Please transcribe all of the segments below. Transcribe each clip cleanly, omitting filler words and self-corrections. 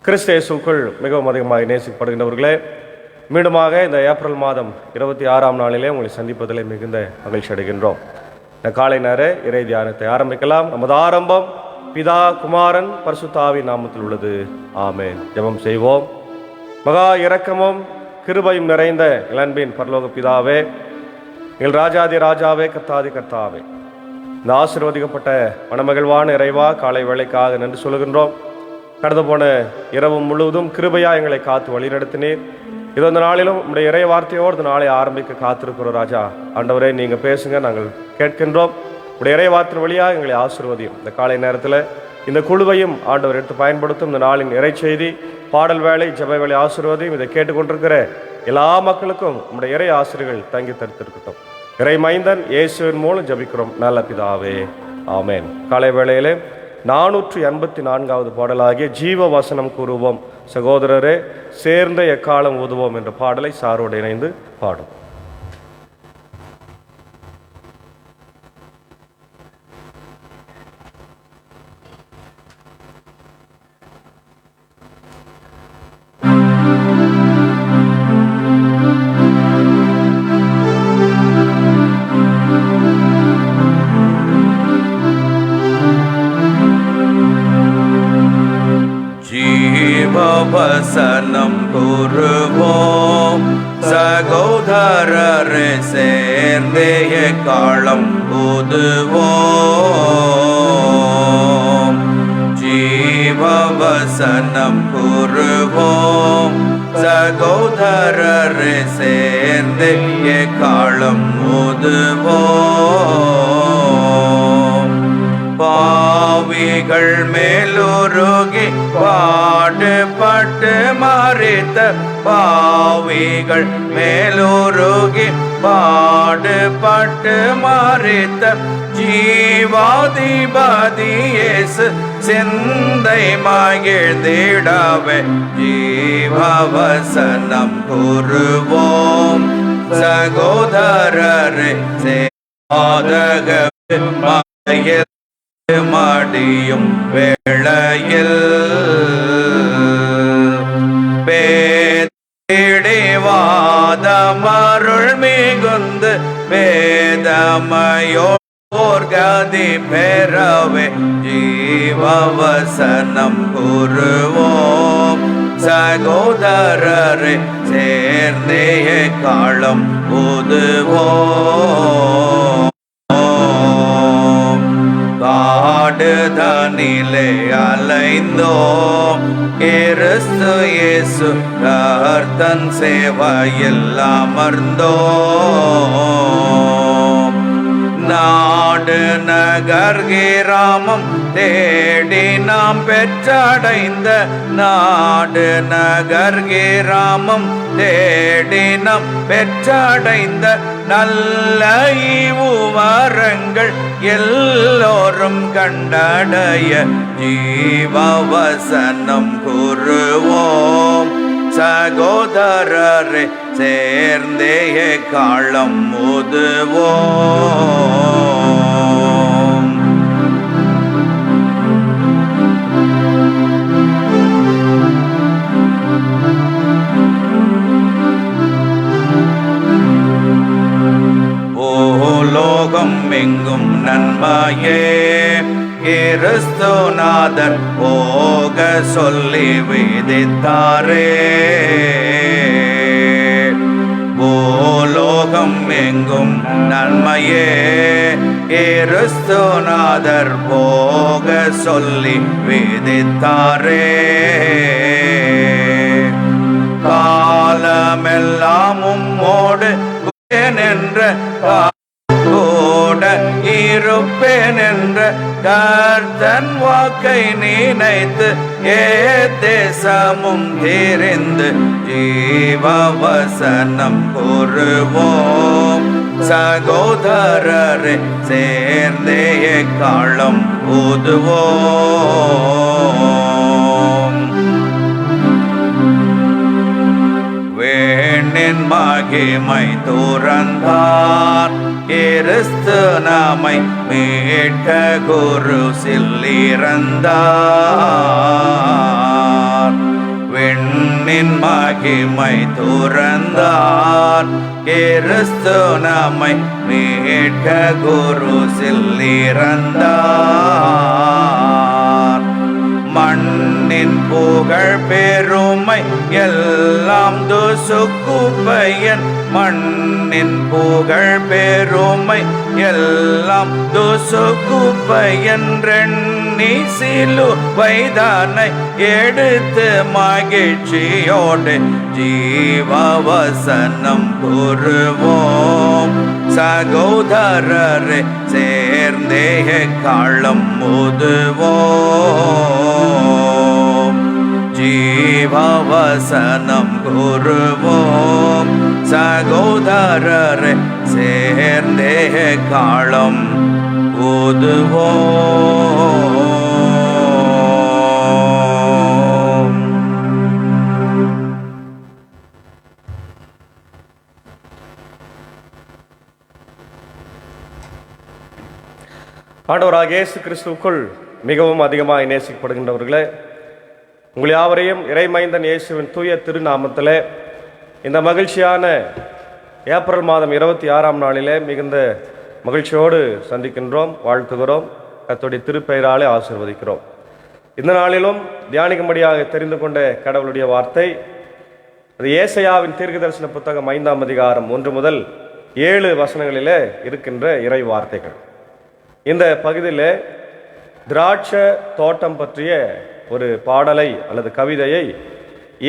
கிறிஸ்து இயேசுவுக்குள் மிகவும் அதிகமாக நேசிக்கப்படுகின்றவர்களே, மீண்டுமாக இந்த ஏப்ரல் மாதம் 26ஆம் நாளிலே உங்களை சந்திப்பதிலே மிகுந்த மகிழ்ச்சி அடைகின்றோம். இந்த காலை நேர இறை தியானத்தை ஆரம்பிக்கலாம். நமது ஆரம்பம் பிதா, குமாரன், பரிசுத்த ஆவியின் நாமத்தில் உள்ளது. ஆமென். ஜெபம் செய்வோம். மகா இரக்கமும் கிருபையும் நிறைந்த இளன்பின் பரலோக பிதாவே, எங்கள் ராஜாதி ராஜாவே, கர்த்தாதி கர்த்தாவே, இந்த ஆசீர்வதிக்கப்பட்ட மனமகிழ்வான இறைவா, காலை வேளைக்காக நன்றி சொல்லுகின்றோம். கடந்து போன இரவு முழுவதும் கிருபையா எங்களை காத்து வழிநடத்தினீர். இது இந்த நாளிலும் உங்களுடைய இறை வார்த்தையோடு இந்த நாளை ஆரம்பிக்க காத்திருக்கிறோம். ராஜா ஆண்டவரே, நீங்கள் பேசுங்க, நாங்கள் கேட்கின்றோம். உடைய இறை வார்த்தை வழியாக எங்களை ஆசீர்வதியும். இந்த காலை நேரத்தில் இந்த குழுவையும் ஆண்டவர் எடுத்து பயன்படுத்தும். இந்த நாளின் இறை செய்தி, பாடல் வேலை, ஜெப வேலை ஆசீர்வதியும். இதை கேட்டுக்கொண்டிருக்கிற எல்லா மக்களுக்கும் உங்களுடைய இறை ஆசிரியர்கள் தங்கி தடுத்திருக்கட்டும். இறை மைந்தன் இயேசுவின் மூலம் ஜபிக்கிறோம் நல்ல பிதாவே, ஆமேன். காலை வேளையிலே 484வது பாடலாகிய ஜீவ வசனம் கூறுவோம் சகோதரரே, சேர்ந்த எக்காலம் ஊதுவோம் என்ற பாடலை சாரோடு இணைந்து பாடும். வசனம் கூறுவோம் சகோதரரே, சேர்ந்தே எக்காலம் ஊதுவோம். ஜீவ வசனம் கூறுவோம் சகோதரரே, சேர்ந்தே எக்காலம் ஊதுவோம். பாவிகள் மேலுருகி பாடுபட்டு மரித்த, பாவிகள் மேலுருகி பாடுபட்டு மரித்த ஜீவாதிபதி இயேசு சிந்தை மகிழ்ந்திடவே ஜீவவசனம் கூறுவோம் சகோதரரே, சேதக மடியும் வேளையில் பேதிடிவாதமருள் மிகுந்து வேதமயோர் கதி பெறவே ஜீவவசனம் கூறுவோம் சகோதரரே, சேர்ந்தே காலம் ஊதுவோம். காடுதனிலே அலைந்தோம், கிறிஸ்து இயேசு கர்த்தன் சேவையில் அமர்ந்தோம். நாடு நகர் கிராமம் தேடி நாம் பெற்றடைந்த, நாடு நகர் கிராமம் தேடி நாம் பெற்றடைந்த நல்ல ஈவுவரங்கள் எல்லோரும் கண்டடைய ஜீவவசனம் கூறுவோம் சகோதரரே, சேர்ந்தே காலம் ஊதுவோம். லோகம் எங்கும் நன்மையே கிறிஸ்துநாதர் போக சொல்லி விதித்தாரே. பூலோகம் எங்கும் நன்மையே கிறிஸ்துநாதர் போக சொல்லி விதித்தாரே. காலமெல்லாம் உம்மோடு என்ற கூட இருப்பேன் என்ற கர்த்தன் வாக்கை நினைத்து தேசமும் தெரிந்து ஜீவவசனம் கூறுவோம் சகோதரரே, சேர்ந்தே காலம் ஊதுவோம். வேண்ணின் மகிமை துறந்தார் கிறிஸ்து நம்மை மீட்க குருசில் இறந்தார். மகிமை துறந்தார். கிறிஸ்து நம்மை மீட்க குருசில் இறந்தார். மண்ணின் புகழ் பெருமை எல்லாம் துசுக்குப்பையன். மண்ணின் புகழ் பெருமை எல்லாம் துசுக்குப்பையன். ரெண்ணி சிலுவைதானை எடுத்து மகிழ்ச்சியோடு ஜீவவசனம் கூறுவோம். சகோதரரை சேர்ந்தே காலம் முதுவோம். ஜீவவசனம் கூறுவோம். சகோதரரை சேர்ந்தே காலம் ஊதுவோம். ஆண்டவராகிய இயேசு கிறிஸ்துவுக்குள் மிகவும் அதிகமாக நேசிக்கப்படுகின்றவர்களே, உங்கள் யாவரையும் இறைமைந்தன் இயேசுவின் தூய திருநாமத்திலே இந்த மகிழ்ச்சியான ஏப்ரல் மாதம் 26ஆம் நாளிலே மிகுந்த மகிழ்ச்சியோடு சந்திக்கின்றோம், வாழ்த்துகிறோம். கர்த்தருடைய திருப்பெயராலே ஆசீர்வதிக்கிறோம். இந்த நாளிலும் தியானிக்கும்படியாக தெரிந்து கொண்ட கடவுளுடைய வார்த்தை அது ஏசாயாவின் தீர்க்கதரிசன புத்தகம் 5ஆம் அதிகாரம் 1 முதல் 7 வசனங்களிலே இருக்கின்ற இறை வார்த்தைகள். இந்த பகுதியில் திராட்சை தோட்டம் பற்றிய ஒரு பாடலை அல்லது கவிதையை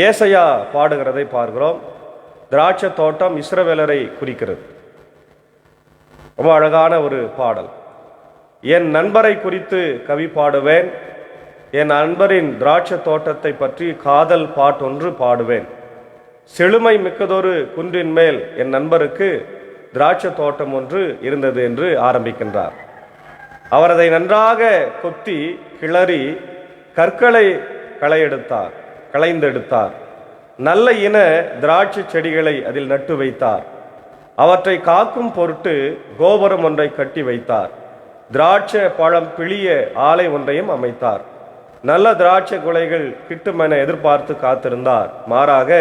ஏசாயா பாடுகிறதை பார்க்கிறோம். திராட்சை தோட்டம் இஸ்ரவேலரை குறிக்கிறது. ரொம்ப அழகான ஒரு பாடல். என் நண்பரை குறித்து கவி பாடுவேன். என் நண்பரின் திராட்சை தோட்டத்தை பற்றி காதல் பாட்டொன்று பாடுவேன். செழுமை மிக்கதொரு குன்றின் மேல் என் நண்பருக்கு திராட்சை தோட்டம் ஒன்று இருந்தது என்று ஆரம்பிக்கின்றார். அவர் அதை நன்றாக கொத்தி கிளறி கற்களை களைந்தெடுத்தார். நல்ல இன திராட்சை செடிகளை அதில் நட்டு வைத்தார். அவற்றை காக்கும் பொருட்டு கோபுரம் ஒன்றை கட்டி வைத்தார். திராட்சை பழம் பிழிய ஆலை ஒன்றையும் அமைத்தார். நல்ல திராட்சை குலைகள் கிட்டுமென எதிர்பார்த்து காத்திருந்தார். மாறாக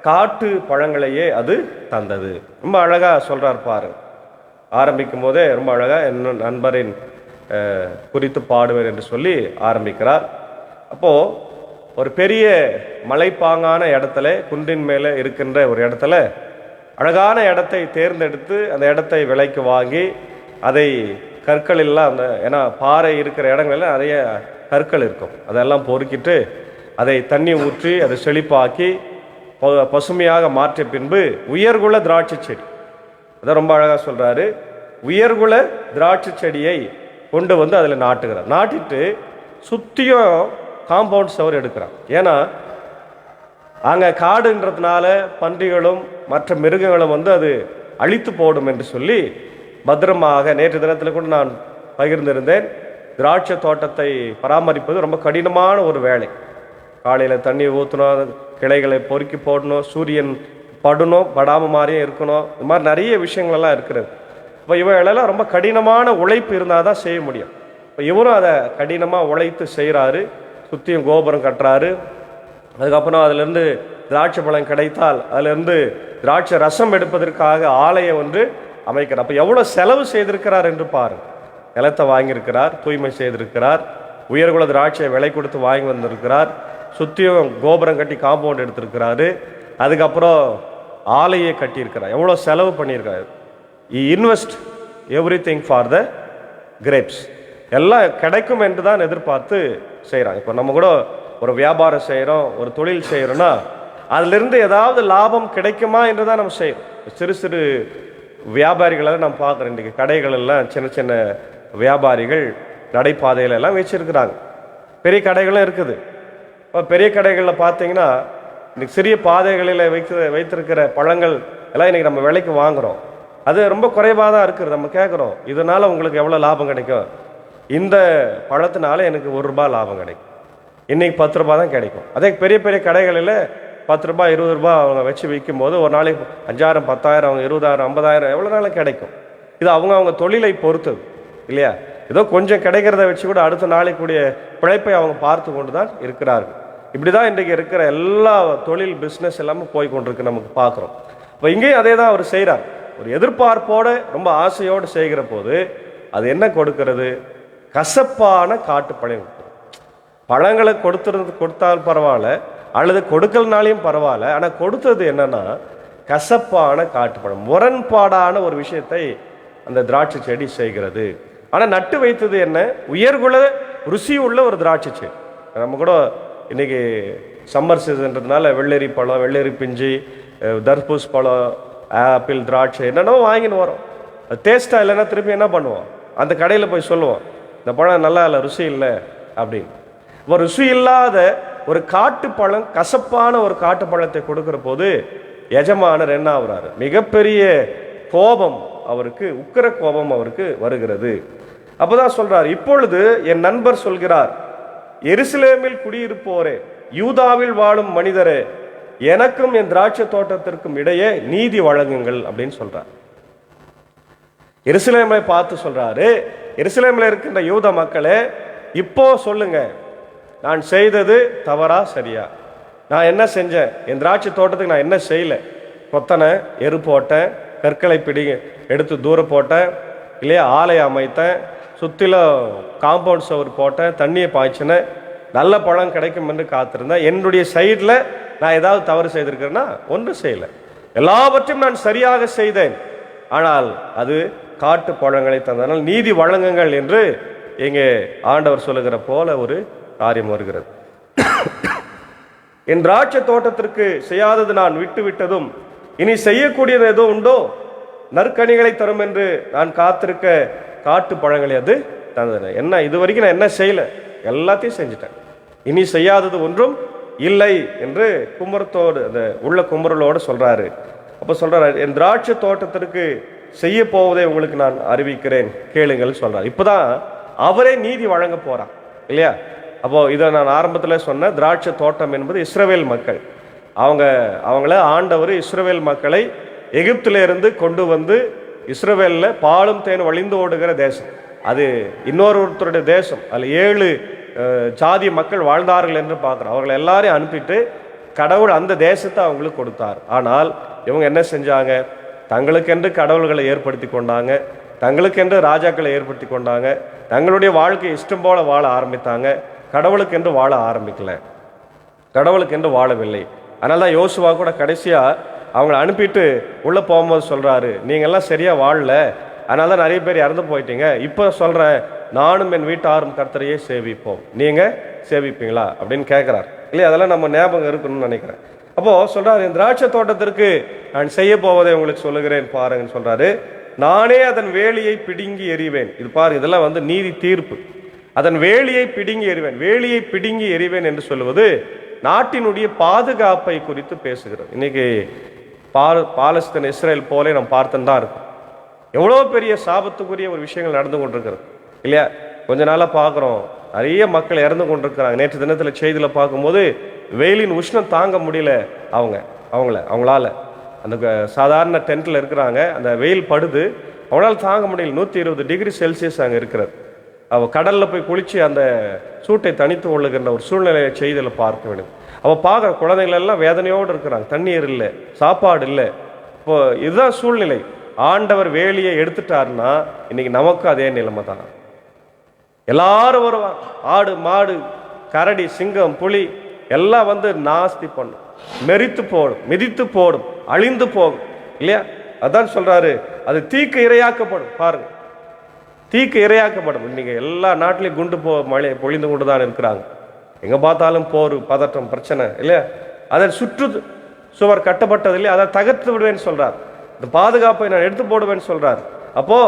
காட்டு பழங்களையே அது தந்தது. ரொம்ப அழகா சொல்றார் பாருங்க. ஆரம்பிக்கும் போதே ரொம்ப அழகா என் நண்பரின் குறித்து பாடுவேன் என்று சொல்லி ஆரம்பிக்கிறார். அப்போ ஒரு பெரிய மலைப்பாங்கான இடத்துல, குன்றின் மேலே இருக்கின்ற ஒரு இடத்துல அழகான இடத்தை தேர்ந்தெடுத்து அந்த இடத்தை விலைக்கு வாங்கி அதை கற்கள் எல்லாம் அந்த ஏன்னா பாறை இருக்கிற இடங்கள்ல நிறைய கற்கள் இருக்கும், அதெல்லாம் பொறுக்கிட்டு அதை தண்ணி ஊற்றி அதை செழிப்பாக்கி பசுமையாக மாற்றிய பின்பு உயர்குல திராட்சை செடி, அதை ரொம்ப அழகாக சொல்றாரு. உயர்குல திராட்சை செடியை கொண்டு வந்து அதில் நாட்டுகிறார். நாட்டிட்டு சுற்றியும் காம்பவுண்ட் சவர் எடுக்கிறான். ஏன்னா அங்கே காடுன்றதுனால பன்றிகளும் மற்ற மிருகங்களும் வந்து அது அழித்து போடும் என்று சொல்லி பத்திரமாக, நேற்று தினத்தில் கூட நான் பகிர்ந்திருந்தேன், திராட்சை தோட்டத்தை பராமரிப்பது ரொம்ப கடினமான ஒரு வேலை. காலையில் தண்ணி ஊற்றணும், கிளைகளை பொறுக்கி போடணும், சூரியன் படணும், படாமல் மாதிரியும் இருக்கணும், இது மாதிரி நிறைய விஷயங்கள்லாம் இருக்கிறது. இப்போ இவைகளெல்லாம் ரொம்ப கடினமான உழைப்பு இருந்தால் தான் செய்ய முடியும். இப்போ இவரும் அதை கடினமாக உழைத்து செய்கிறாரு. சுற்றியும் கோபுரம் கட்டுறாரு. அதுக்கப்புறம் அதிலிருந்து திராட்சை பழம் கிடைத்தால் அதிலிருந்து திராட்சை ரசம் எடுப்பதற்காக ஆலையை ஒன்று அமைக்கிறார். அப்போ எவ்வளோ செலவு செய்திருக்கிறார் என்று பாருங்கள். நிலத்தை வாங்கியிருக்கிறார், தூய்மை செய்திருக்கிறார், உயர்குல திராட்சையை விலை கொடுத்து வாங்கி வந்திருக்கிறார், சுற்றியும் கோபுரம் கட்டி காம்பவுண்ட் எடுத்திருக்கிறாரு, அதுக்கப்புறம் ஆலையை கட்டியிருக்கிறார். எவ்வளோ செலவு பண்ணியிருக்காரு. Invest every thing for the grapes. எல்லாம் கிடைக்கும் என்று தான் எதிர்பார்த்து செய்கிறாங்க. இப்போ நம்ம கூட ஒரு வியாபாரம் செய்கிறோம், ஒரு தொழில் செய்கிறோன்னா அதிலிருந்து ஏதாவது லாபம் கிடைக்குமா என்று தான் நம்ம செய்கிறோம். சிறு சிறு வியாபாரிகளெல்லாம் நம்ம பார்க்குறோம். இன்றைக்கி கடைகள் எல்லாம் சின்ன சின்ன வியாபாரிகள் நடைபாதையில எல்லாம் வச்சுருக்கிறாங்க. பெரிய கடைகளும் இருக்குது. இப்போ பெரிய கடைகளில் பார்த்தீங்கன்னா இன்றைக்கி சிறிய பாதைகளில் வைத்திருக்கிற பழங்கள் எல்லாம் இன்றைக்கி நம்ம விலைக்கு வாங்குகிறோம். அது ரொம்ப குறைவாக தான் இருக்குது. நம்ம கேட்குறோம், இதனால் உங்களுக்கு எவ்வளோ லாபம் கிடைக்கும்? இந்த பழத்தினால எனக்கு ₹1 லாபம் கிடைக்கும். இன்றைக்கி ₹10 தான் கிடைக்கும். அதே பெரிய பெரிய கடைகளில் ₹10 ₹20 அவங்க வச்சு விற்கும் போது ஒரு நாளைக்கு 5000 10,000 அவங்க 20,000 50,000 எவ்வளோ நாளும் கிடைக்கும். இது அவங்க தொழிலை பொறுத்தது இல்லையா? ஏதோ கொஞ்சம் கிடைக்கிறத வச்சு கூட அடுத்த நாளைக்குரிய பிழைப்பை அவங்க பார்த்து கொண்டு தான் இருக்கிறார்கள். இப்படிதான் இன்றைக்கு இருக்கிற எல்லா தொழில் பிஸ்னஸ் எல்லாமே போய் கொண்டிருக்கு நமக்கு பார்க்குறோம். இப்போ இங்கேயும் அதே தான் அவர் செய்கிறார். ஒரு எதிர்பார்ப்போடு ரொம்ப ஆசையோடு செய்கிற போது அது என்ன கொடுக்கிறது? கசப்பான காட்டு பழம். பழங்களை கொடுத்தால் பரவாயில்ல, அல்லது கொடுக்கலனாலையும் பரவாயில்ல, ஆனால் கொடுத்தது என்னன்னா கசப்பான காட்டுப்பழம், முரண்பாடான ஒரு விஷயத்தை அந்த திராட்சை செடி செய்கிறது. ஆனால் நட்டு வைத்தது என்ன? உயர்குல ருசி உள்ள ஒரு திராட்சை செடி. நம்ம கூட இன்னைக்கு சம்மர் சீசன்றதுனால வெள்ளரி பழம், வெள்ளரி பிஞ்சு, தர்பூஸ் பழம், ஆப்பிள், திராட்சை என்னென்னோ வாங்கின்னு வரோம். அது டேஸ்ட்டாக இல்லைன்னா திருப்பி என்ன பண்ணுவோம்? அந்த கடையில் போய் சொல்லுவோம், இந்த பழம் நல்லா இல்லை, ருசி இல்லை அப்படின்னு. ஒரு ருசி இல்லாத ஒரு காட்டு பழம், கசப்பான ஒரு காட்டு பழத்தை கொடுக்கிற போது எஜமானர் என்ன ஆகுறாரு? மிகப்பெரிய கோபம் அவருக்கு, உக்கிர கோபம் அவருக்கு வருகிறது. அப்பதான் சொல்றார், இப்பொழுது என் நண்பர் சொல்கிறார், எருசலேமில் குடியிருப்போரே, யூதாவில் வாழும் மனிதரே, எனக்கும் என் திராட்சை தோட்டத்திற்கும் இடையே நீதி வழங்குங்கள் அப்படின்னு சொல்றார். எருசலேமை பார்த்து சொல்றாரு, எருசலேமில் இருக்கின்ற யூத மக்களே, இப்போ சொல்லுங்க, நான் செய்தது தவறா சரியா? நான் என்ன செஞ்சேன்? என் திராட்சை தோட்டத்துக்கு நான் என்ன செய்யல? கொத்தனை, எரு போட்டேன், கற்களை எடுத்து தூரம் போட்டேன் இல்லையா, ஆலயம் அமைத்தேன், சுற்றிலும் காம்பவுண்ட் சவர் போட்டேன், தண்ணியை பாய்ச்சினேன், நல்ல பழம் கிடைக்கும் என்று காத்திருந்தேன். என்னுடைய சைடில் நான் ஏதாவது தவறு செய்திருக்கிறேன்னா ஒன்றும் செய்யலை, எல்லாவற்றையும் நான் சரியாக செய்தேன். ஆனால் அது காட்டு பழங்களை தந்தனால் நீதி வழங்குங்கள் என்று இங்கே ஆண்டவர் சொல்லுகிற போல ஒரு காரியம் வருகிறது. என் திராட்சை தோட்டத்திற்கு செய்யாதது நான் விட்டு விட்டதும் இனி செய்யக்கூடியது எதுவும் உண்டோ? நற்கனிகளை தரும் என்று நான் காத்திருக்க காட்டு பழங்களை அது தந்தது. என்ன இது வரைக்கும் நான் என்ன செய்யல? எல்லாத்தையும் செஞ்சுட்டேன், இனி செய்யாதது ஒன்றும் இல்லை என்று குமரத்தோடு, அந்த உள்ள குமரலோடு சொல்றாரு. அப்போ சொல்றாரு, என் திராட்சை தோட்டத்திற்கு செய்ய போவதை உங்களுக்கு நான் அறிவிக்கிறேன், கேளுங்கள் சொல்றாரு. இப்போதான் அவரே நீதி வழங்க போறான் இல்லையா? அப்போ இதை நான் ஆரம்பத்தில் சொன்ன திராட்சை தோட்டம் என்பது இஸ்ரவேல் மக்கள். அவங்கள ஆண்டவர் இஸ்ரவேல் மக்களை எகிப்திலிருந்து கொண்டு வந்து இஸ்ரவேலில் பாலும் தேன் வழிந்து ஓடுகிற தேசம், அது இன்னொருத்தருடைய தேசம். அதில் 7 ஜாதி மக்கள் வாழ்ந்தார்கள் என்று பார்க்குறோம். அவர்களை எல்லாரையும் அனுப்பிட்டு கடவுள் அந்த தேசத்தை அவங்களுக்கு கொடுத்தார். ஆனால் இவங்க என்ன செஞ்சாங்க? தங்களுக்கென்று கடவுள்களை ஏற்படுத்தி கொண்டாங்க, தங்களுக்கென்று ராஜாக்களை ஏற்படுத்தி கொண்டாங்க, தங்களுடைய வாழ்க்கை இஷ்டம் போல வாழ ஆரம்பித்தாங்க. கடவுளுக்கென்று வாழ ஆரம்பிக்கல, கடவுளுக்கென்று வாழவில்லை. அதனால தான் யோசுவா கூட கடைசியாக அவங்கள அனுப்பிட்டு உள்ளே போகும்போது சொல்கிறாரு, நீங்கள்லாம் சரியாக வாழல, அதனால தான் நிறைய பேர் இறந்து போயிட்டீங்க. இப்போ சொல்கிறேன், நானும் என் வீட்டாரும் கர்த்தரையே சேவிப்போம், நீங்கள் சேவிப்பீங்களா அப்படின்னு கேட்குறாரு இல்லையா? அதெல்லாம் நம்ம ஞாபகம் இருக்கணும்னு நினைக்கிறேன். அப்போது சொல்கிறார், என் திராட்சை தோட்டத்திற்கு நான் செய்ய போவதை உங்களுக்கு சொல்லுகிறேன் பாருங்கன்னு சொல்கிறாரு. நானே அதன் வேலியை பிடுங்கி எறிவேன். இது பாருங்க, இதெல்லாம் நீதி தீர்ப்பு. அதன் வேலியை பிடுங்கி எறிவேன். வேலியை பிடுங்கி எறிவேன் என்று சொல்லுவது நாட்டினுடைய பாதுகாப்பை குறித்து பேசுகிறது. இன்னைக்கு பாலஸ்தீன், இஸ்ரேல் போலே நம்ம பார்த்துன்னு தான் இருக்கும். எவ்வளோ பெரிய சாபத்துக்குரிய ஒரு விஷயங்கள் நடந்து கொண்டிருக்கிறது இல்லையா? கொஞ்ச நாளாக பார்க்குறோம், நிறைய மக்கள் இறந்து கொண்டிருக்கிறாங்க. நேற்று தினத்தில் செய்தியில் பார்க்கும்போது வெயிலின் உஷ்ணம் தாங்க முடியல, அவங்களால அந்த சாதாரண டென்ட்டில் இருக்கிறாங்க, அந்த வெயில் படுது, அவங்களால தாங்க முடியல. 120 டிகிரி செல்சியஸ் அங்கே இருக்கிறது. கடலில் போய் குளித்து அந்த சூட்டை தனித்து கொள்ளுகின்ற ஒரு சூழ்நிலையை செய்தியில் பார்க்க வேண்டும். அவள் பார்க்குற குழந்தைகள் எல்லாம் வேதனையோடு இருக்கிறாங்க, தண்ணீர் இல்லை, சாப்பாடு இல்லை. இப்போ இதுதான் சூழ்நிலை. ஆண்டவர் வேலியை எடுத்துட்டாருன்னா இன்னைக்கு நமக்கு அதே நிலைமை தான். எல்லாரும் வருவாங்க, ஆடு மாடு கரடி சிங்கம் புலி எல்லாம் நாஸ்தி பண்ணும், மெரித்து போடும், மிதித்து போடும், அழிந்து போகும் இல்லையா? அதான் சொல்றாரு, அது தீக்கு இரையாக்கப்படும். பாருங்க, தீக்கு இரையாக்கப்படும். இன்னைக்கு எல்லா நாட்டிலையும் மழை பொழிந்து கொண்டு தான் இருக்கிறாங்க. எங்க பார்த்தாலும் போர், பதட்டம், பிரச்சனை இல்லையா? அதன் சுற்று சுவர் கட்டப்பட்டது இல்லையா? அதை தகர்த்து விடுவேன்னு சொல்றார். இந்த பாதுகாப்பை நான் எடுத்து போடுவேன்னு சொல்றார். அப்போ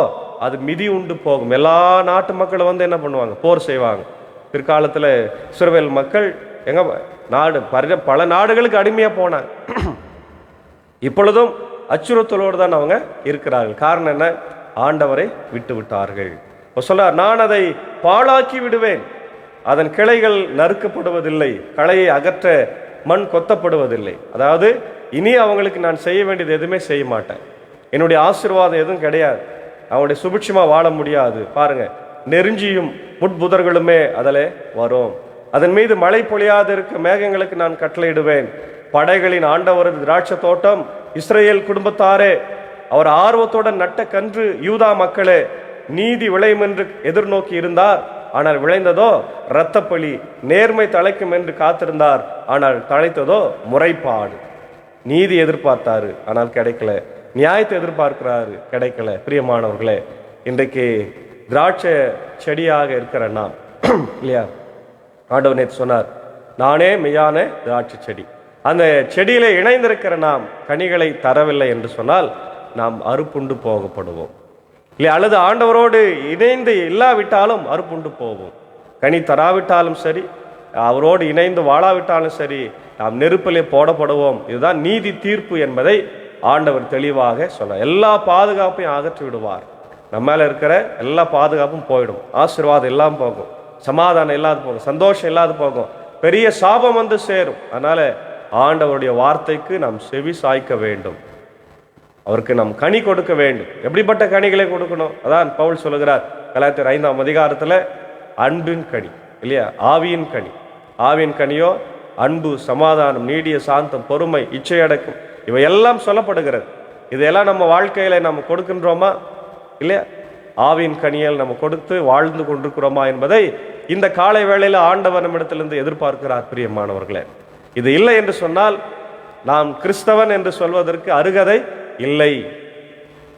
அது மிதி உண்டு போகும். எல்லா நாட்டு மக்களும் என்ன பண்ணுவாங்க? போர் செய்வாங்க. பிற்காலத்தில் இஸ்ரவேல் மக்கள் எங்க நாடு பல நாடுகளுக்கு அடிமையா போனாங்க. இப்பொழுதும் அச்சுறுத்தலோடு தான் அவங்க இருக்கிறார்கள். காரணம் என்ன? ஆண்டவரை விட்டு விட்டார்கள். சொல்றார், நான் அதை பாழாக்கி விடுவேன், அதன் கிளைகள் நறுக்கப்படுவதில்லை, களையை அகற்ற மண் கொத்தப்படுவதில்லை. அதாவது இனி அவங்களுக்கு நான் செய்ய வேண்டியது எதுவுமே செய்ய மாட்டேன், என்னுடைய ஆசீர்வாதம் எதுவும் கிடையாது, அவங்களுடைய சுபிட்சமா வாழ முடியாது. பாருங்க, நெருஞ்சியும் முட்புதர்களுமே அதில் வரும். அதன் மீது மழை பொழியாதிருக்க மேகங்களுக்கு நான் கட்டளையிடுவேன். படைகளின் ஆண்டவரது திராட்சை தோட்டம் இஸ்ரவேல் குடும்பத்தாரே, அவர் ஆர்வத்துடன் நட்ட கன்று யூதா மக்களே, நீதி விளையும் என்று எதிர்நோக்கி இருந்தார், ஆனால் விளைந்ததோ இரத்தப்பழி. நேர்மை தழைக்கும் என்று காத்திருந்தார், ஆனால் தழைத்ததோ முறைப்பாடு. நீதி எதிர்பார்த்தாரு, ஆனால் கிடைக்கல. நியாயத்தை எதிர்பார்க்கிறாரு, கிடைக்கல. பிரியமானவர்களே, இன்றைக்கு திராட்சை செடியாக இருக்கிற நாம் இல்லையா, ஆண்டவர் நேற்று சொன்னார், நானே மெய்யான திராட்சை செடி. அந்த செடியில இணைந்திருக்கிற நாம் கனிகளை தரவில்லை என்று சொன்னால் நாம் அறுப்புண்டு போகப்படுவோம் இல்லையா, அல்லது ஆண்டவரோடு இணைந்து இல்லாவிட்டாலும் அறுப்புண்டு போவோம். கனி தராவிட்டாலும் சரி, அவரோடு இணைந்து வாழாவிட்டாலும் சரி, நாம் நெருப்பிலே போடப்படுவோம். இதுதான் நீதி தீர்ப்பு என்பதை ஆண்டவர் தெளிவாக சொன்னார். எல்லா பாதுகாப்பையும் அகற்றி விடுவார். நம்ம மேல இருக்கிற எல்லா பாதுகாப்பும் போயிடும், ஆசீர்வாதம் எல்லாம் போகும், சமாதானம் இல்லாது போகும், சந்தோஷம் இல்லாது போகும், பெரிய சாபம் வந்து சேரும். அதனால ஆண்டவருடைய வார்த்தைக்கு நாம் செவி சாய்க்க வேண்டும், அவருக்கு நாம் கனி கொடுக்க வேண்டும். எப்படிப்பட்ட கனிகளை கொடுக்கணும்? அதான் பவுல் சொல்லுகிறார் கலாத்தியர் 5ஆம் அதிகாரத்தில், அன்பின் கனி இல்லையா, ஆவியின் கனி. ஆவியின் கனியோ அன்பு, சமாதானம், நீடிய சாந்தம், பொறுமை, இச்சையடக்கம், இவையெல்லாம் சொல்லப்படுகிறது. இதெல்லாம் நம்ம வாழ்க்கையில நம்ம கொடுக்கின்றோமா இல்லையா? ஆவியின் கனியல் நம்ம கொடுத்து வாழ்ந்து கொண்டிருக்கிறோமா என்பதை இந்த காலை வேளையில் ஆண்டவர் நம்மிடத்திலிருந்து எதிர்பார்க்கிறார். பிரியமானவர்களே, இது இல்லை என்று சொன்னால் நாம் கிறிஸ்தவன் என்று சொல்வதற்கு அருகதை இல்லை.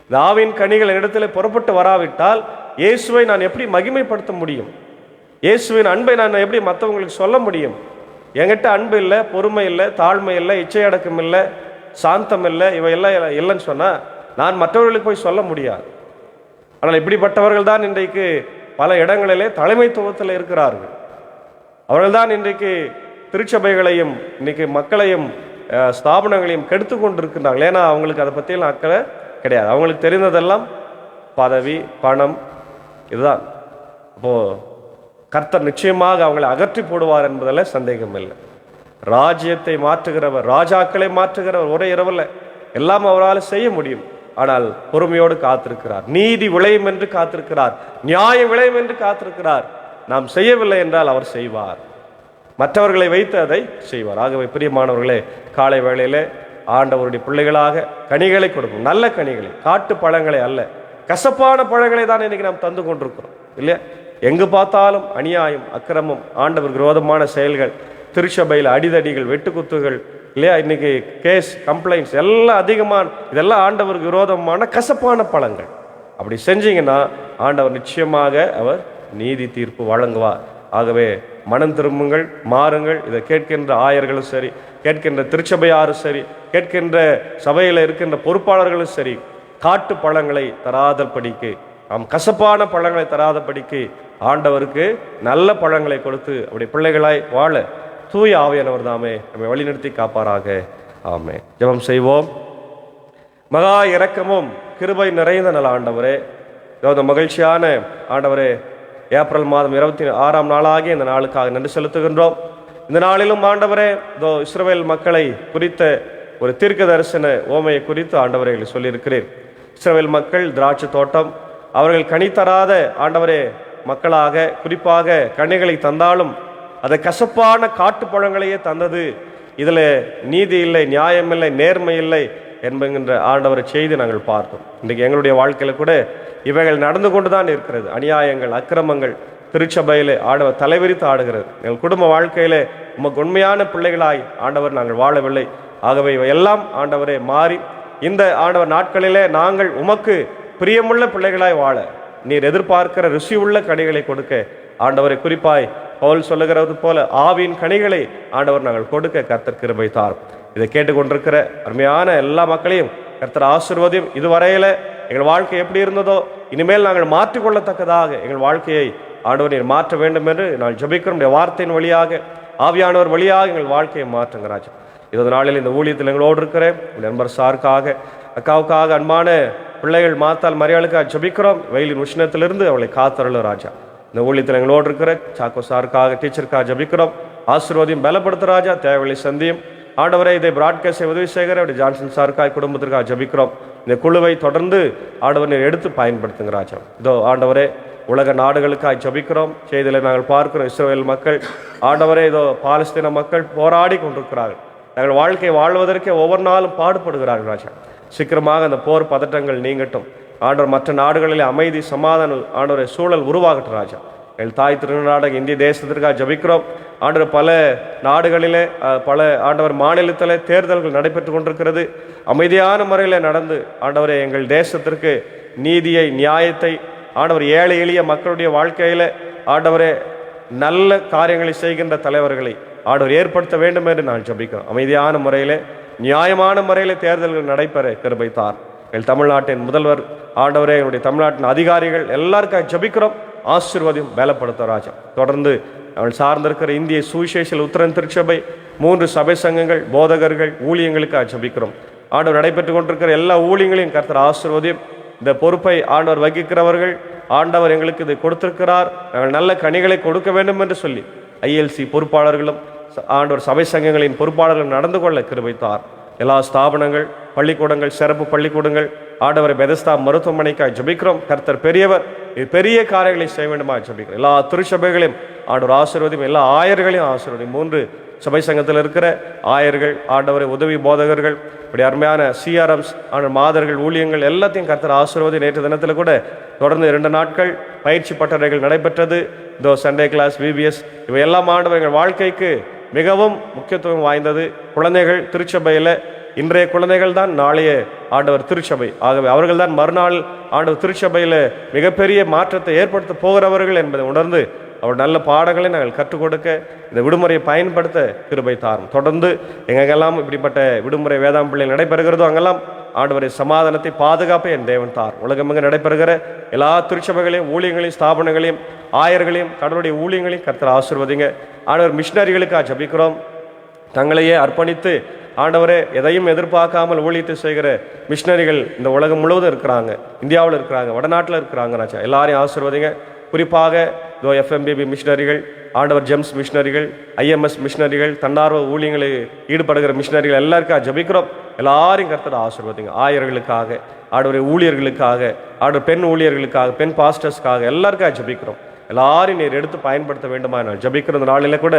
இந்த ஆவின் கனிகள் என்னிடத்தில் புறப்பட்டு வராவிட்டால் இயேசுவை நான் எப்படி மகிமைப்படுத்த முடியும்? இயேசுவின் அன்பை நான் எப்படி மற்றவங்களுக்கு சொல்ல முடியும்? என்கிட்ட அன்பு இல்லை, பொறுமை இல்லை, தாழ்மை இல்லை, இச்சையடக்கம் இல்லை, சாந்தம் இல்லை, இவையெல்லாம் இல்லைன்னு சொன்னால் நான் மற்றவர்களுக்கு போய் சொல்ல முடியாது. ஆனால் இப்படிப்பட்டவர்கள் தான் இன்றைக்கு பல இடங்களிலே தலைமைத்துவத்தில் இருக்கிறார்கள். அவர்கள்தான் இன்றைக்கு திருச்சபைகளையும் இன்னைக்கு மக்களையும் ஸ்தாபனங்களையும் கெடுத்து கொண்டிருக்கிறார்கள். ஏன்னா அவங்களுக்கு அதை பற்றியெல்லாம் அக்கறை கிடையாது. அவங்களுக்கு தெரிந்ததெல்லாம் பதவி, பணம், இதுதான். அப்போது கர்த்தர் நிச்சயமாக அவங்களை அகற்றி போடுவார் என்பதில் சந்தேகம் இல்லை. ராஜ்யத்தை மாற்றுகிறவர், ராஜாக்களை மாற்றுகிறவர் ஒரே இரவில் எல்லாம் அவரால் செய்ய முடியும். ஆனால் பொறுமையோடு காத்திருக்கிறார். நீதி விளையும் என்று காத்திருக்கிறார், நியாயம் விளையும் என்று காத்திருக்கிறார். நாம் செய்யவில்லை என்றால் அவர் செய்வார், மற்றவர்களை வைத்து அதை செய்வார். ஆகவே பிரியமானவர்களே, காலை வேளையிலே ஆண்டவருடைய பிள்ளைகளாக கனிகளை கொடுக்கும், நல்ல கனிகளை, காட்டு பழங்களை அல்ல, கசப்பான பழங்களை தான் இன்னைக்கு நாம் தந்து கொண்டிருக்கிறோம் இல்லையா? எங்கு பார்த்தாலும் அநியாயம், அக்கிரமம், ஆண்டவர் விரோதமான செயல்கள், திருச்சபையில் அடிதடிகள், வெட்டுக்குத்துகள் இல்லையா, இன்னைக்கு கேஸ், கம்ப்ளைண்ட்ஸ் எல்லாம் அதிகமான, இதெல்லாம் ஆண்டவருக்கு விரோதமான கசப்பான பழங்கள். அப்படி செஞ்சீங்கன்னா ஆண்டவர் நிச்சயமாக அவர் நீதி தீர்ப்பு வழங்குவார். ஆகவே மனம் திரும்புங்கள், மாறுங்கள். இதை கேட்கின்ற ஆயர்களும் சரி, கேட்கின்ற திருச்சபையாரும் சரி, கேட்கின்ற சபையில் இருக்கின்ற பொறுப்பாளர்களும் சரி, காட்டு பழங்களை தராத படிக்கு, நாம் கசப்பான பழங்களை தராத படிக்கு ஆண்டவருக்கு நல்ல பழங்களை கொடுத்து அப்படி பிள்ளைகளாய் வாழ தூய ஆவியானவர் தாமே நம்மை வழிநடத்தி காப்பாராக. ஆமே. ஜெபம் செய்வோம். மகா இரக்கமும் கிருபை நிறைந்த நல்ல ஆண்டவரே, இந்த மகிழ்ச்சியான ஆண்டவரே, ஏப்ரல் மாதம் 26ஆம் நாளாகிய இந்த நாளுக்காக நன்றி செலுத்துகின்றோம். இந்த நாளிலும் ஆண்டவரே, இதோ இஸ்ரவேல் மக்களை குறித்த ஒரு தீர்க்க தரிசன ஓமையை குறித்து ஆண்டவரை சொல்லியிருக்கிறேன். இஸ்ரவேல் மக்கள் திராட்சை தோட்டம், அவர்கள் கனி தராத ஆண்டவரே மக்களாக, குறிப்பாக கனிகளை தந்தாலும் அதை கசப்பான காட்டு பழங்களையே தந்தது. இதில் நீதி இல்லை, நியாயம் இல்லை, நேர்மை இல்லை என்பென்கின்ற ஆண்டவரை செய்தி நாங்கள் பார்த்தோம். இன்றைக்கு எங்களுடைய வாழ்க்கையில் கூட இவைகள் நடந்து கொண்டு தான் இருக்கிறது. அநியாயங்கள், அக்கிரமங்கள் திருச்சபையிலே ஆண்டவர் தலைவிரித்து ஆடுகிறது. எங்கள் குடும்ப வாழ்க்கையிலே உமக்கு உண்மையான பிள்ளைகளாய் ஆண்டவர் நாங்கள் வாழவில்லை. ஆகவே இவையெல்லாம் ஆண்டவரே மாறி இந்த ஆண்டவர் நாட்களிலே நாங்கள் உமக்கு பிரியமுள்ள பிள்ளைகளாய் வாழ நீர் எதிர்பார்க்கிற ருசி உள்ள கனிகளை கொடுக்க ஆண்டவரை, குறிப்பாய் பவுல் சொல்லுகிறது போல ஆவியின் கனிகளை ஆண்டவர் நாங்கள் கொடுக்க கர்த்தர் கிருபை தாரும். இதை கேட்டுக்கொண்டிருக்கிற அருமையான எல்லா மக்களையும் கர்த்தர் ஆசீர்வதியும். இதுவரையில எங்கள் வாழ்க்கை எப்படி இருந்ததோ இனிமேல் நாங்கள் மாற்றிக்கொள்ளத்தக்கதாக எங்கள் வாழ்க்கையை ஆண்டவர் நீர் மாற்ற வேண்டும் என்று நான் ஜெபிக்கிறோம். வார்த்தையின் வழியாக, ஆவியானவர் வழியாக எங்கள் வாழ்க்கையை மாற்றுங்க ராஜா. இது நாளில் இந்த ஊழியத்தில் எங்களோடு இருக்கிற நண்பர் சாருக்காக, அக்காவுக்காக, அன்பான பிள்ளைகள் மாத்தால் மரியாளுக்காக ஜெபிக்கிறோம். வெயிலின் உஷ்ணத்திலிருந்து அவளை காத்தருள ராஜா. இந்த ஊழியத்தில் எங்களோடு இருக்கிற சாக்கோ சாருக்காக, டீச்சருக்காக ஜெபிக்கிறோம். ஆசீர்வாதியும் பலப்படுத்த ராஜா. தேவையை சந்தியும் ஆண்டவரை. இதை பிராட்காஸ்டை உதவி செய்கிற அப்படி ஜான்சன் சாருக்காக குடும்பத்திற்காக ஜெபிக்கிறோம். இந்த குழுவை தொடர்ந்து ஆண்டவர் எடுத்து பயன்படுத்துங்க ராஜா. இதோ ஆண்டவரே, உலக நாடுகளுக்காக ஜபிக்கிறோம். செய்தியில் நாங்கள் பார்க்கிறோம், இஸ்ரவேல் மக்கள் ஆண்டவரே இதோ பாலஸ்தீன மக்கள் போராடி கொண்டிருக்கிறார்கள். தங்கள் வாழ்க்கை வாழ்வதற்கே ஒவ்வொரு நாளும் பாடுபடுகிறார்கள் ராஜா. சீக்கிரமாக அந்த போர் பதட்டங்கள் நீங்கட்டும் ஆண்டவர். மற்ற நாடுகளில் அமைதி சமாதானம் ஆண்டவரை சூழல் உருவாகட்டும் ராஜா. எங்கள் தாய் திருநாடாக இந்திய தேசத்திற்காக ஜபிக்கிறோம் ஆண்டவர். பல நாடுகளிலே பல ஆண்டவர் மாநிலத்தில் தேர்தல்கள் நடைபெற்று கொண்டிருக்கிறது. அமைதியான முறையில் நடந்து ஆண்டவரை எங்கள் தேசத்திற்கு நீதியை நியாயத்தை ஆண்டவர் ஏழை எளிய மக்களுடைய வாழ்க்கையில் ஆண்டவரே நல்ல காரியங்களை செய்கின்ற தலைவர்களை ஆண்டவர் ஏற்படுத்த வேண்டும் என்று நான் ஜபிக்கிறோம். அமைதியான முறையில் நியாயமான முறையில் தேர்தல்கள் நடைபெற கிருபை தார். எங்கள் தமிழ்நாட்டின் முதல்வர் ஆண்டவரே, என்னுடைய தமிழ்நாட்டின் அதிகாரிகள் எல்லாருக்காக ஜபிக்கிறோம். ஆசீர்வாதம் பலப்படுத்த ராஜா. தொடர்ந்து அவள் சார்ந்திருக்கிற இந்திய சுவிசேஷ உத்தரன் திருச்சபை 3 சபை சங்கங்கள் போதகர்கள் ஊழியங்களுக்காக ஜபிக்கிறோம் ஆண்டவர். நடைபெற்று கொண்டிருக்கிற எல்லா ஊழியங்களையும் கர்த்தர் ஆசீர்வாதம். இந்த பொறுப்பை ஆண்டவர் வகிக்கிறவர்கள் ஆண்டவர் எங்களுக்கு இதை கொடுத்திருக்கிறார், நாங்கள் நல்ல கனிகளை கொடுக்க வேண்டும் என்று சொல்லி ILC பொறுப்பாளர்களும் ஆண்டவர் சபை சங்கங்களின் பொறுப்பாளர்களும் நடந்து கொள்ள கிருபை தார். எல்லா ஸ்தாபனங்கள் பள்ளிக்கூடங்கள் சிறப்பு பள்ளிக்கூடங்கள் ஆண்டவரை பெதஸ்தா மருத்துவமனைக்காக ஜபிக்கிறோம். கர்த்தர் பெரியவர், பெரிய காரியங்களை செய்ய வேண்டுமா ஜபிக்கிறோம். எல்லா திருச்சபைகளையும் ஆண்டவர் ஆசீர்வதியும். எல்லா ஆயர்களையும் ஆசீர்வதியும். 3 சபை சங்கத்தில் இருக்கிற ஆயர்கள் ஆண்டவரை உதவி போதகர்கள் இப்படி அருமையான CRMs ஆண்டவர் மாதர்கள் ஊழியங்கள் எல்லாத்தையும் கர்த்தர் ஆசீர்வதி. நேற்று தினத்தில் கூட தொடர்ந்து 2 நாட்கள் பயிற்சி பட்டறைகள் நடைபெற்றது. இதோ சண்டே கிளாஸ் VBS இவை எல்லாம் ஆண்டவர் எங்கள் வாழ்க்கைக்கு மிகவும் முக்கியத்துவம் வாய்ந்தது. குழந்தைகள் திருச்சபையில் இன்றைய குழந்தைகள் தான் நாளைய ஆண்டவர் திருச்சபை. ஆகவே அவர்கள் தான் மறுநாள் ஆண்டவர் திருச்சபையில் மிகப்பெரிய மாற்றத்தை ஏற்படுத்த போகிறவர்கள் என்பதை உணர்ந்து அவர் நல்ல பாடங்களை நாங்கள் கற்றுக் கொடுக்க இந்த விடுமுறையை பயன்படுத்த கிருபை தாரும். தொடர்ந்து எங்கெல்லாம் இப்படிப்பட்ட விடுமுறை வேதாம் பிள்ளைகள் நடைபெறுகிறதோ அங்கெல்லாம் ஆண்டவரை சமாதானத்தை பாதுகாப்பை என் தேவன் தார். உலகமெங்க நடைபெறுகிற எல்லா திருச்சபைகளையும் ஊழியங்களையும் ஸ்தாபனங்களையும் ஆயர்களையும் கடவுளுடைய ஊழியங்களையும் கர்த்தர் ஆசீர்வதிங்க ஆண்டவர். மிஷினரிகளுக்காக ஜபிக்கிறோம். தங்களையே அர்ப்பணித்து ஆண்டவரே எதையும் எதிர்பார்க்காமல் ஊழியத்தை செய்கிற மிஷினரிகள் இந்த உலகம் முழுவதும் இருக்கிறாங்க. இந்தியாவில் இருக்கிறாங்க, வடநாட்டில் இருக்கிறாங்க ராஜா. எல்லாரையும் ஆசீர்வதிங்க. குறிப்பாக இதோ FMBB மிஷினரிகள் ஆண்டவர் ஜெம்ஸ் மிஷினரிகள் IMS மிஷினரிகள் தன்னார்வ ஊழியங்களில் ஈடுபடுகிற மிஷினரிகள் எல்லாருக்காக ஜபிக்கிறோம். எல்லாரையும் கர்த்தர் ஆசீர்வதிங்க. ஆயர்களுக்காக ஆண்டவரை ஊழியர்களுக்காக ஆண்டவர் பெண் ஊழியர்களுக்காக பெண் பாஸ்டர்ஸ்க்காக எல்லாருக்காக ஜபிக்கிறோம். எல்லாரையும் நீர் எடுத்து பயன்படுத்த வேண்டுமா நான் ஜபிக்கிற நாளில் கூட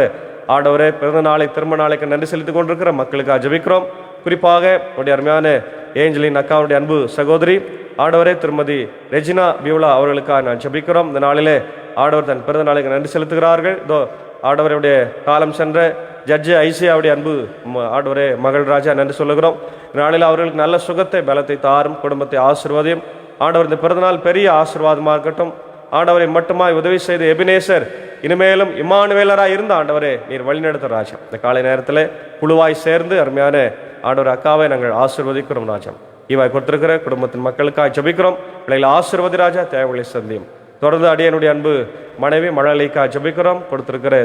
ஆண்டவரே பிறந்த நாளை திரும்ப நாளைக்கு நன்றி செலுத்திக் கொண்டிருக்கிற மக்களுக்காக ஜபிக்கிறோம். குறிப்பாக உடைய அருமையான ஏஞ்சலின் அக்காவுடைய அன்பு சகோதரி ஆண்டவரே திருமதி ரெஜினா பியூலா அவர்களுக்காக நான் ஜபிக்கிறோம். இந்த நாளிலே ஆண்டவர் தன் பிறந்த நாளைக்கு நன்றி செலுத்துகிறார்கள். இதோ ஆண்டவருடைய காலம் சென்ற ஜட்ஜு ஐசியாவுடைய அன்பு ஆண்டவரே மகள் ராஜா நன்றி சொல்லுகிறோம். நாளில் அவர்களுக்கு நல்ல சுகத்தை பலத்தை தாரும், குடும்பத்தை ஆசீர்வாதம். ஆண்டவர் இந்த பிறந்தநாள் பெரிய ஆசீர்வாதமாக இருக்கட்டும். ஆண்டவரை மட்டுமாய் உதவி செய்த எபினேசர் இனிமேலும் இம்மானுவேலராக இருந்த ஆண்டவரே நீர் வழிநடத்த ராஜா. இந்த காலை நேரத்தில் குழுவாய் சேர்ந்து அருமையான ஆண்டவர் அக்காவை நாங்கள் ஆசீர்வதிக்கிறோம் ராஜா. இவாய் கொடுத்திருக்கிற குடும்பத்தின் மக்களுக்காக ஜபிக்கிறோம். பிள்ளைகளை ஆசீர்வதி ராஜா, தேவைகளை சந்தியும். தொடர்ந்து அடியனுடைய அன்பு மனைவி மழலைக்காக ஜபிக்கிறோம். கொடுத்திருக்கிற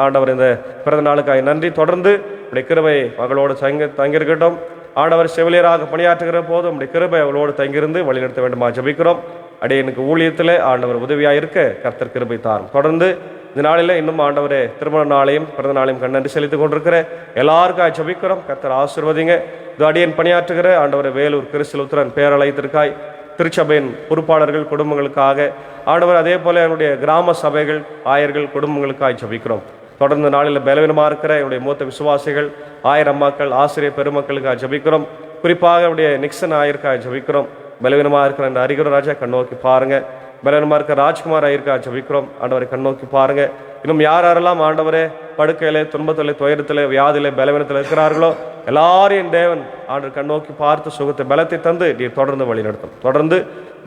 ஆண்டவர் இந்த பிறந்த நாளுக்காக நன்றி. தொடர்ந்து உடைய கிருபை மகளோடு தங்கியிருக்கட்டும். ஆண்டவர் செவிலியராக பணியாற்றுகிற போது உடைய கிருபை அவளோடு தங்கியிருந்து வழிநடத்த வேண்டுமா ஜபிக்கிறோம். அடியனுக்கு ஊழியத்தில் ஆண்டவர் உதவியாக இருக்க கர்த்தர் கிருபை தாரும். தொடர்ந்து இந்த நாளில் இன்னும் ஆண்டவரே திருமண நாளையும் பிறந்த நாளையும் கண்ணன்றி செலுத்திக் கொண்டிருக்கிற எல்லாருக்காக ஜபிக்கிறோம். கர்த்தர் ஆசீர்வதிங்க. இது அடியன் பணியாற்றுகிற ஆண்டவரை வேலூர் கிறிஸ்து உத்திரன் பேரலைத்திற்காய் திருச்சபையின் பொறுப்பாளர்கள் குடும்பங்களுக்காக ஆண்டவர் அதே போல என்னுடைய கிராம சபைகள் ஆயர்கள் குடும்பங்களுக்காக ஜபிக்கிறோம். தொடர்ந்து நாளில் பலவீனமாக இருக்கிற என்னுடைய மூத்த விசுவாசிகள் ஆயர் அம்மாக்கள் ஆசிரியர் பெருமக்களுக்காக ஜபிக்கிறோம். குறிப்பாக என்னுடைய நிக்சன் ஆயருக்காக ஜபிக்கிறோம். பலவீனமாக இருக்கிற இந்த அறிகுற ராஜா கண்ணோக்கி பாருங்க. பலவீனமாக இருக்கிற ராஜ்குமார் ஐயருக்காக ஜபிக்கிறோம். ஆண்டவரை கண்ணோக்கி பாருங்க. இன்னும் யாரெல்லாம் ஆண்டவரே படுக்கையில துன்பத்தில் துயரத்தில் வியாதியில பலவீனத்தில் இருக்கிறார்களோ எல்லாரையும் தேவன் ஆண்டவர் கண்ணோக்கி பார்த்து சுகத்தை பலத்தை தந்து நீர் தொடர்ந்து வழி நடத்தும். தொடர்ந்து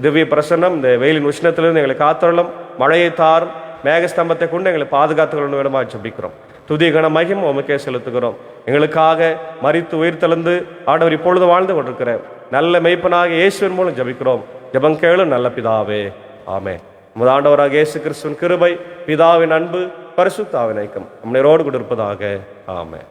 திவ்ய பிரசன்னம் இந்த வெயிலின் உஷ்ணத்திலிருந்து எங்களை காத்தருளும். மழையை தாரும். மேகஸ்தம்பத்தை கொண்டு எங்களை பாதுகாத்துக்கொள்ள வேண்டுமா ஜபிக்கிறோம். துதி கன மகிமை உமக்கே செலுத்துகிறோம். எங்களுக்காக மரித்து உயிர் தெழுந்து ஆண்டவர் இப்பொழுது வாழ்ந்து கொண்டிருக்கிற நல்ல மெய்ப்பனாக இயேசுவின் மூலம் ஜபிக்கிறோம். ஜெபம் கேளும் நல்ல பிதாவே, ஆமென். நமது ஆண்டவராக இயேசு கிறிஸ்துவின் கிருபை, பிதாவின் அன்பு, பரிசுத்த ஆவியின் ஐக்கியம் நம்மளோடு கூட இருப்பதாக. ஆமென்.